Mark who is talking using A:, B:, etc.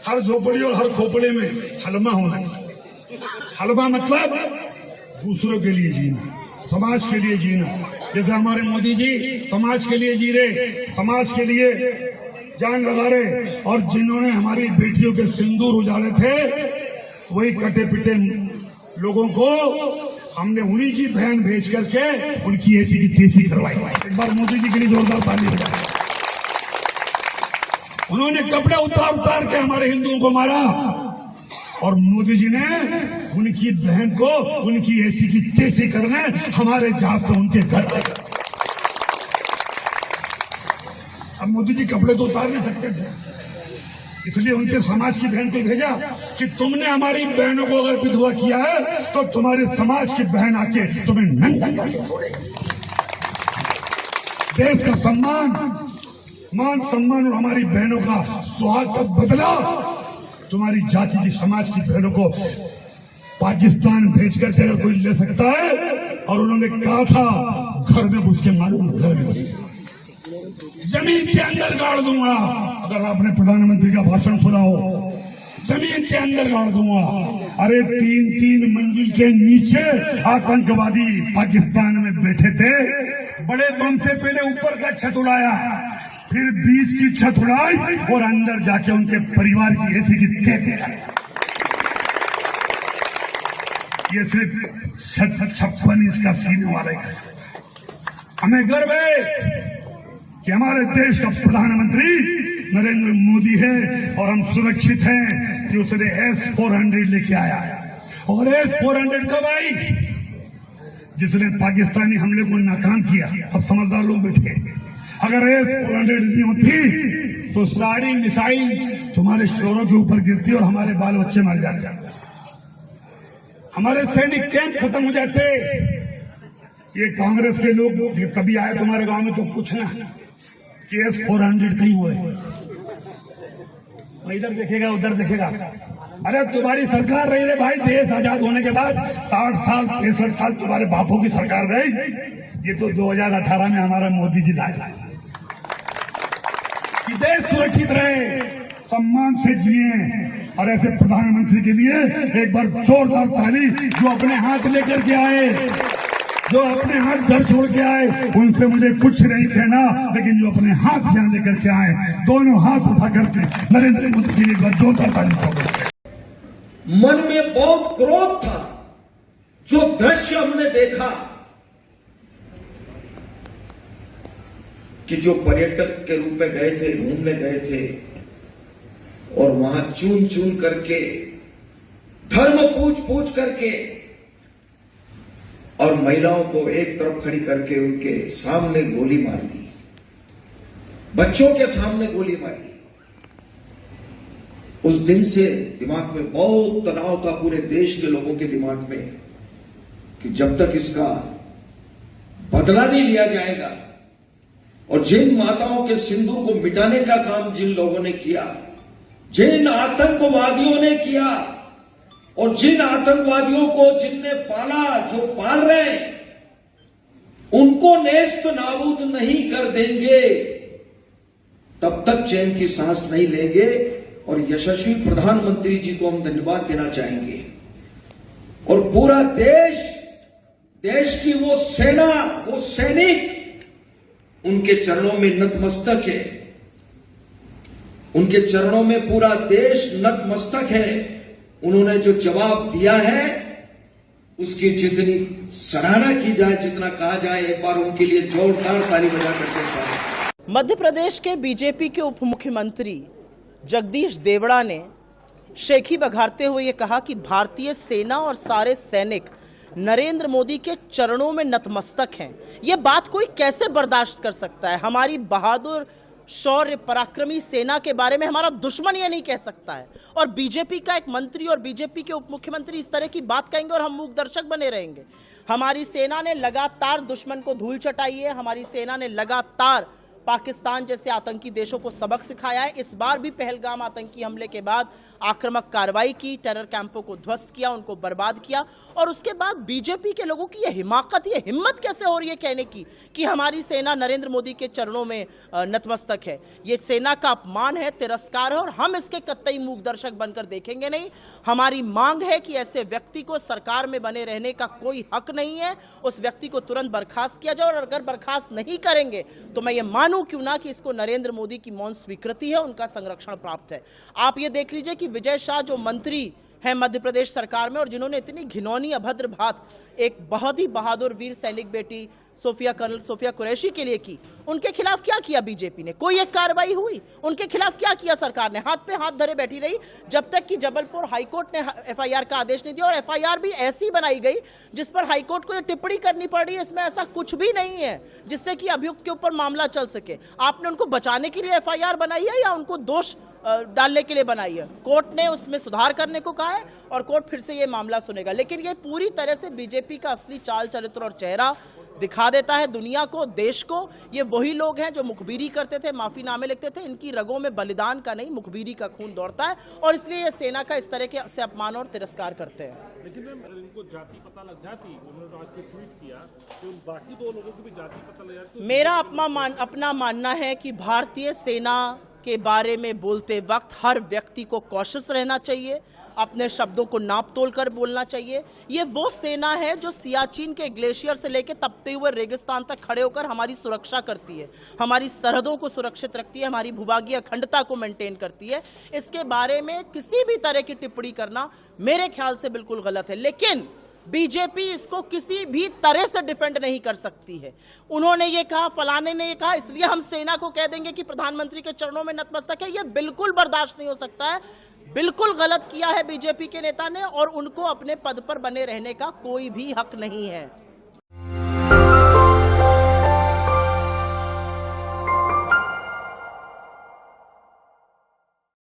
A: हर झोपड़ी और हर खोपड़े में हलमा होना चाहिए। हलमा मतलब दूसरों के लिए जीना, समाज के लिए जीना। जैसे हमारे मोदी जी समाज के लिए जी रहे, समाज के लिए जान लगा रहे, और जिन्होंने हमारी बेटियों के सिंदूर उजाड़े थे वही कटे पिटे लोगों को हमने उन्हीं की बहन भेज करके उनकी ऐसी की तेजी करवाई। एक बार मोदी जी के लिए जोरदार ताली बजाएं। उन्होंने कपड़े उतार उतार के हमारे हिंदुओं को मारा, और मोदी जी ने उनकी बहन को उनकी ऐसी की तेजी करने हमारे जहाज से उनके घर आए। अब मोदी जी कपड़े तो उतार नहीं सकते थे, इसलिए उनके समाज की बहन को भेजा कि तुमने हमारी बहनों को अगर विधवा किया है तो तुम्हारे समाज की बहन आके तुम्हें नंगा करके छोड़ेगी। देश का सम्मान, मान सम्मान और हमारी बहनों का सुहाग का बदला तुम्हारी जाति की समाज की बहनों को पाकिस्तान भेजकर अगर कोई ले सकता है, और उन्होंने कहा था घर में घुस के मालूम, घर में घुस जमीन के अंदर गाड़ दूंगा। अगर आपने प्रधानमंत्री का भाषण सुना हो, जमीन के अंदर गाड़ दूंगा। अरे 3-3 मंजिल के नीचे आतंकवादी पाकिस्तान में बैठे थे, बड़े बम से पहले ऊपर का छत उड़ाया, फिर बीच की छत उड़ाई और अंदर जाके उनके परिवार की ऐसी की तेजी कराई। ये सिर्फ 56 इंच का सीने वाले का। हमें गर्व है कि हमारे देश का प्रधानमंत्री नरेंद्र मोदी है, और हम सुरक्षित हैं कि उसने S-400 लेके आया। और S-400 कब आई? जिसने पाकिस्तानी हमले को नाकाम किया। सब समझदार लोग बैठे। अगर S-400 नहीं होती तो सारी मिसाइल तुम्हारे शोरों के ऊपर गिरती और हमारे बाल बच्चे मर जाते, हमारे सैनिक कैंप खत्म हो जाते। ये कांग्रेस के लोग कभी आए तुम्हारे गांव में तो पूछना कि S-400 कहीं हुए, इधर देखेगा उधर देखेगा। अरे तुम्हारी सरकार रही रे भाई, देश आजाद होने के बाद 60 साल 65 साल तुम्हारे बापों की सरकार रही। ये तो 2018 में हमारा मोदी जी लाए कि देश सुरक्षित रहे, सम्मान से जिए। और ऐसे प्रधानमंत्री के लिए एक बार जोरदार ताली। जो अपने हाथ लेकर के आए, जो अपने हाथ घर छोड़ के आए, उनसे मुझे कुछ नहीं कहना, लेकिन जो अपने हाथ यहाँ लेकर के आए, दोनों हाथ उठा करके नरेंद्र मोदी के लिए एक बार जोरदार ताली पाओगे।
B: मन में बहुत क्रोध था। जो दृश्य हमने देखा कि जो पर्यटक के रूप में गए थे, घूमने गए थे, और वहां चून चून करके, धर्म पूछ करके, और महिलाओं को एक तरफ खड़ी करके उनके सामने गोली मार दी, बच्चों के सामने गोली मारी। उस दिन से दिमाग में बहुत तनाव था, पूरे देश के लोगों के दिमाग में, कि जब तक इसका बदला नहीं लिया जाएगा, और जिन माताओं के सिंदूर को मिटाने का काम जिन लोगों ने किया, जिन आतंकवादियों ने किया, और जिन आतंकवादियों को जितने पाला, जो पाल रहे हैं, उनको नेस्त नाबूद नहीं कर देंगे, तब तक चैन की सांस नहीं लेंगे। और यशस्वी प्रधानमंत्री जी को हम धन्यवाद देना चाहेंगे। और पूरा देश, देश की वो सेना, वो सैनिक उनके चरणों में नतमस्तक है। उनके चरणों में पूरा देश नतमस्तक है। उन्होंने जो जवाब दिया है उसकी जितनी सराहना की जाए, जितना कहा जाए, एक बार उनके लिए जोरदार ताली बजा करके।
C: मध्य प्रदेश के बीजेपी के उप मुख्यमंत्री जगदीश देवड़ा ने शेखी बघारते हुए ये कहा कि भारतीय सेना और सारे सैनिक नरेंद्र मोदी के चरणों में नतमस्तक हैं। ये बात कोई कैसे बर्दाश्त कर सकता है? हमारी बहादुर, शौर्य, पराक्रमी सेना के बारे में हमारा दुश्मन ये नहीं कह सकता है। और बीजेपी का एक मंत्री और बीजेपी के उप मुख्यमंत्री इस तरह की बात कहेंगे और हम मूक दर्शक बने रहेंगे। हमारी सेना ने लगातार दुश्मन को धूल चटाई है। हमारी सेना ने लगातार पाकिस्तान जैसे आतंकी देशों को सबक सिखाया है। इस बार भी पहलगाम आतंकी हमले के बाद आक्रामक कार्रवाई की, टेरर कैंपों को ध्वस्त किया, उनको बर्बाद किया। और उसके बाद बीजेपी के लोगों की ये हिमाकत, ये हिम्मत कैसे हो रही है कहने की कि हमारी सेना नरेंद्र मोदी के चरणों में नतमस्तक है। ये सेना का अपमान है, तिरस्कार है, और हम इसके कतई मूक दर्शक बनकर देखेंगे नहीं। हमारी मांग है कि ऐसे व्यक्ति को सरकार में बने रहने का कोई हक नहीं है, उस व्यक्ति को तुरंत बर्खास्त किया जाए। और अगर बर्खास्त नहीं करेंगे तो मैं ये मानूं क्यों ना कि इसको नरेंद्र मोदी की मौन स्वीकृति है, उनका संरक्षण प्राप्त है। आप ये देख लीजिए कि विजय शाह जो मंत्री हैं मध्य प्रदेश सरकार में और जिन्होंने इतनी घिनौनी अभद्र बात एक बहुत ही बहादुर वीर सैनिक बेटी कर्नल सोफिया कुरैशी के लिए की, उनके खिलाफ क्या किया बीजेपी ने? कोई एक कार्रवाई हुई? उनके खिलाफ क्या किया सरकार ने? हाथ पे हाथ धरे बैठी रही जब तक कि जबलपुर हाईकोर्ट ने एफआईआर का आदेश नहीं दिया। और एफआईआर भी ऐसी बनाई गई जिस पर हाईकोर्ट को ये टिप्पणी करनी पड़ी, इसमें ऐसा कुछ भी नहीं है जिससे कि अभियुक्त के ऊपर मामला चल सके। आपने उनको बचाने के लिए एफआईआर बनाई है या उनको दोष डालने के लिए बनाई है? कोर्ट ने उसमें सुधार करने को कहा है और कोर्ट फिर से ये मामला सुनेगा। लेकिन ये पूरी तरह से बीजेपी का असली चाल चरित्र और चेहरा दिखा देता है दुनिया को, देश को। ये वही लोग हैं जो मुखबिरी करते थे, माफीनामे लिखते थे। इनकी रगों में बलिदान का नहीं, मुखबिरी का खून दौड़ता है और इसलिए ये सेना का इस तरह के से अपमान और तिरस्कार करते हैं।
D: लेकिन मैम इनको जाति पता लग जाती, उन्होंने तो आज ट्वीट किया तो बाकी दो लोगों को भी जाति पता लग जाती।
C: मेरा अपना मानना है कि भारतीय सेना के बारे में बोलते वक्त हर व्यक्ति को कॉशियस रहना चाहिए, अपने शब्दों को नाप तोल कर बोलना चाहिए। ये वो सेना है जो सियाचिन के ग्लेशियर से लेकर तपते हुए रेगिस्तान तक खड़े होकर हमारी सुरक्षा करती है, हमारी सरहदों को सुरक्षित रखती है, हमारी भूभागीय अखंडता को मेंटेन करती है। इसके बारे में किसी भी तरह की टिप्पणी करना मेरे ख्याल से बिल्कुल गलत है। लेकिन बीजेपी इसको किसी भी तरह से डिफेंड नहीं कर सकती है। उन्होंने ये कहा, फलाने ने ये कहा, इसलिए हम सेना को कह देंगे कि प्रधानमंत्री के चरणों में नतमस्तक है। ये बिल्कुल बर्दाश्त नहीं हो सकता है। बिल्कुल गलत किया है बीजेपी के नेता ने और उनको अपने पद पर बने रहने का कोई भी हक नहीं है।